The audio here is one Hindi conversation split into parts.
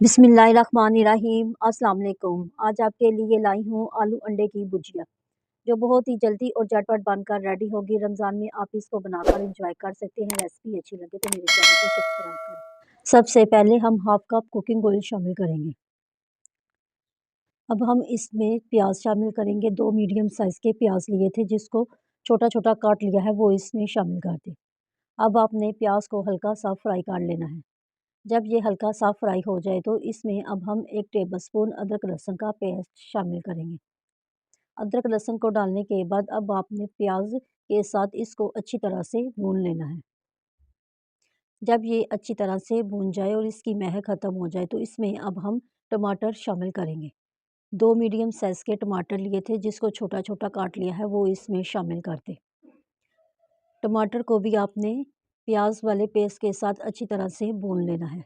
बिस्मिल्लाहिर्रहमानिर्रहीम अस्सलाम वालेकुम। आज आपके लिए लाई हूँ आलू अंडे की भुजिया जो बहुत ही जल्दी और झटपट बनकर रेडी होगी। रमज़ान में आप इसको बनाकर एंजॉय कर सकते हैं। रेसिपी अच्छी लगे तो मेरे चैनल को सब्सक्राइब करें। सबसे पहले हम हाफ कप कुकिंग ऑयल शामिल करेंगे। अब हम इसमें प्याज शामिल करेंगे। 2 मीडियम साइज़ के प्याज लिए थे जिसको छोटा छोटा काट लिया है, वो इसमें शामिल कर दें। अब आपने प्याज को हल्का सा फ्राई कर लेना है। जब ये हल्का सा फ्राई हो जाए तो इसमें अब हम 1 टेबलस्पून अदरक लहसुन का पेस्ट शामिल करेंगे। अदरक लहसुन को डालने के बाद अब आपने प्याज के साथ इसको अच्छी तरह से भून लेना है। जब ये अच्छी तरह से भून जाए और इसकी महक ख़त्म हो जाए तो इसमें अब हम टमाटर शामिल करेंगे। 2 मीडियम साइज़ के टमाटर लिए थे जिसको छोटा छोटा काट लिया है, वो इसमें शामिल कर दें। टमाटर को भी आपने प्याज वाले पेस्ट के साथ अच्छी तरह से भून लेना है।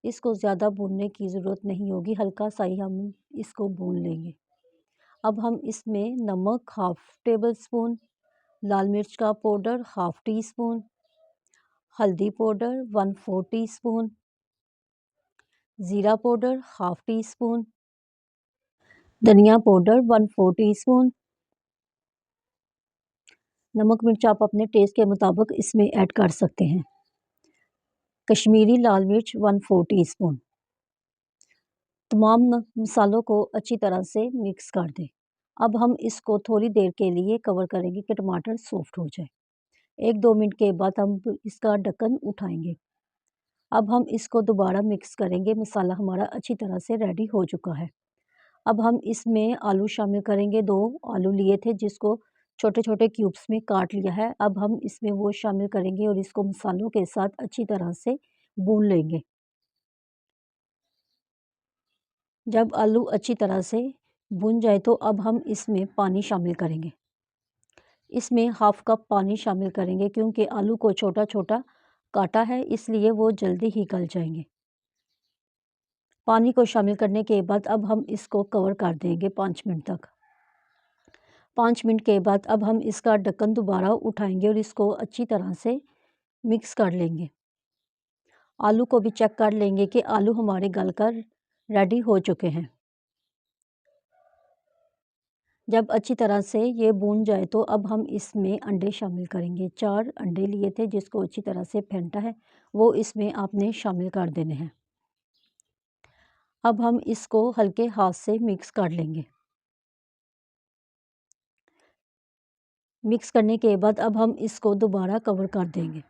इसको ज़्यादा भूनने की ज़रूरत नहीं होगी, हल्का सा ही हम इसको भून लेंगे। अब हम इसमें नमक हाफ़ टेबल स्पून, लाल मिर्च का पाउडर हाफ़ टी स्पून, हल्दी पाउडर 1/4 टीस्पून, ज़ीरा पाउडर हाफ़ टी स्पून, धनिया पाउडर 1/4 टीस्पून, नमक मिर्च आप अपने टेस्ट के मुताबिक इसमें ऐड कर सकते हैं। कश्मीरी लाल मिर्च 1/4 टीस्पून। तमाम मसालों को अच्छी तरह से मिक्स कर दें। अब हम इसको थोड़ी देर के लिए कवर करेंगे कि टमाटर सॉफ्ट हो जाए। 1-2 मिनट के बाद हम इसका ढक्कन उठाएंगे। अब हम इसको दोबारा मिक्स करेंगे। मसाला हमारा अच्छी तरह से रेडी हो चुका है। अब हम इसमें आलू शामिल करेंगे। 2 आलू लिए थे जिसको छोटे छोटे क्यूब्स में काट लिया है। अब हम इसमें वो शामिल करेंगे और इसको मसालों के साथ अच्छी तरह से भून लेंगे। जब आलू अच्छी तरह से भुन जाए तो अब हम इसमें पानी शामिल करेंगे। इसमें हाफ़ कप पानी शामिल करेंगे क्योंकि आलू को छोटा छोटा काटा है, इसलिए वो जल्दी ही गल जाएंगे। पानी को शामिल करने के बाद अब हम इसको कवर कर देंगे 5 मिनट तक। 5 मिनट के बाद अब हम इसका ढक्कन दोबारा उठाएंगे और इसको अच्छी तरह से मिक्स कर लेंगे। आलू को भी चेक कर लेंगे कि आलू हमारे गलकर रेडी हो चुके हैं। जब अच्छी तरह से ये भून जाए तो अब हम इसमें अंडे शामिल करेंगे। 4 अंडे लिए थे जिसको अच्छी तरह से फेंटा है, वो इसमें आपने शामिल कर देने हैं। अब हम इसको हल्के हाथ से मिक्स कर लेंगे। मिक्स करने के बाद अब हम इसको दोबारा कवर कर देंगे।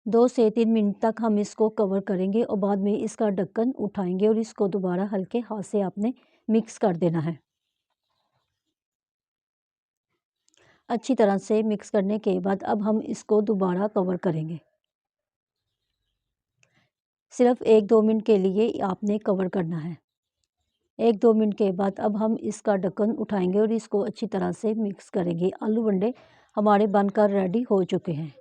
2 से 3 मिनट तक हम इसको कवर करेंगे और बाद में इसका ढक्कन उठाएंगे और इसको दोबारा हल्के हाथ से आपने मिक्स कर देना है। अच्छी तरह से मिक्स करने के बाद अब हम इसको दोबारा कवर करेंगे। सिर्फ 1-2 मिनट के लिए आपने कवर करना है। 1-2 मिनट के बाद अब हम इसका ढक्कन उठाएंगे और इसको अच्छी तरह से मिक्स करेंगे। आलू अंडे हमारे बनकर रेडी हो चुके हैं।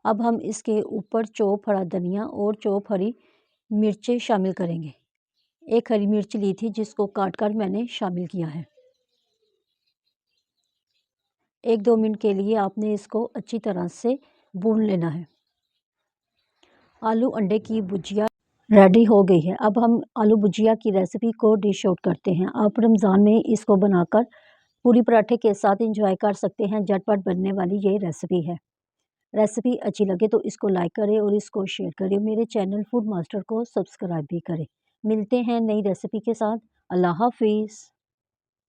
अब हम इसके ऊपर चॉप हरा धनिया और चॉप हरी मिर्चें शामिल करेंगे। 1 हरी मिर्च ली थी जिसको काट कर मैंने शामिल किया है। 1-2 मिनट के लिए आपने इसको अच्छी तरह से भून लेना है। आलू अंडे की भुजिया रेडी हो गई है। अब हम आलू भुजिया की रेसिपी को डिश आउट करते हैं। आप रमज़ान में इसको बनाकर पूरी पराठे के साथ एंजॉय कर सकते हैं। झटपट बनने वाली ये रेसिपी है। रेसिपी अच्छी लगे तो इसको लाइक करें और इसको शेयर करें। मेरे चैनल फूड मास्टर को सब्सक्राइब भी करें। मिलते हैं नई रेसिपी के साथ। अल्लाह हाफिज़।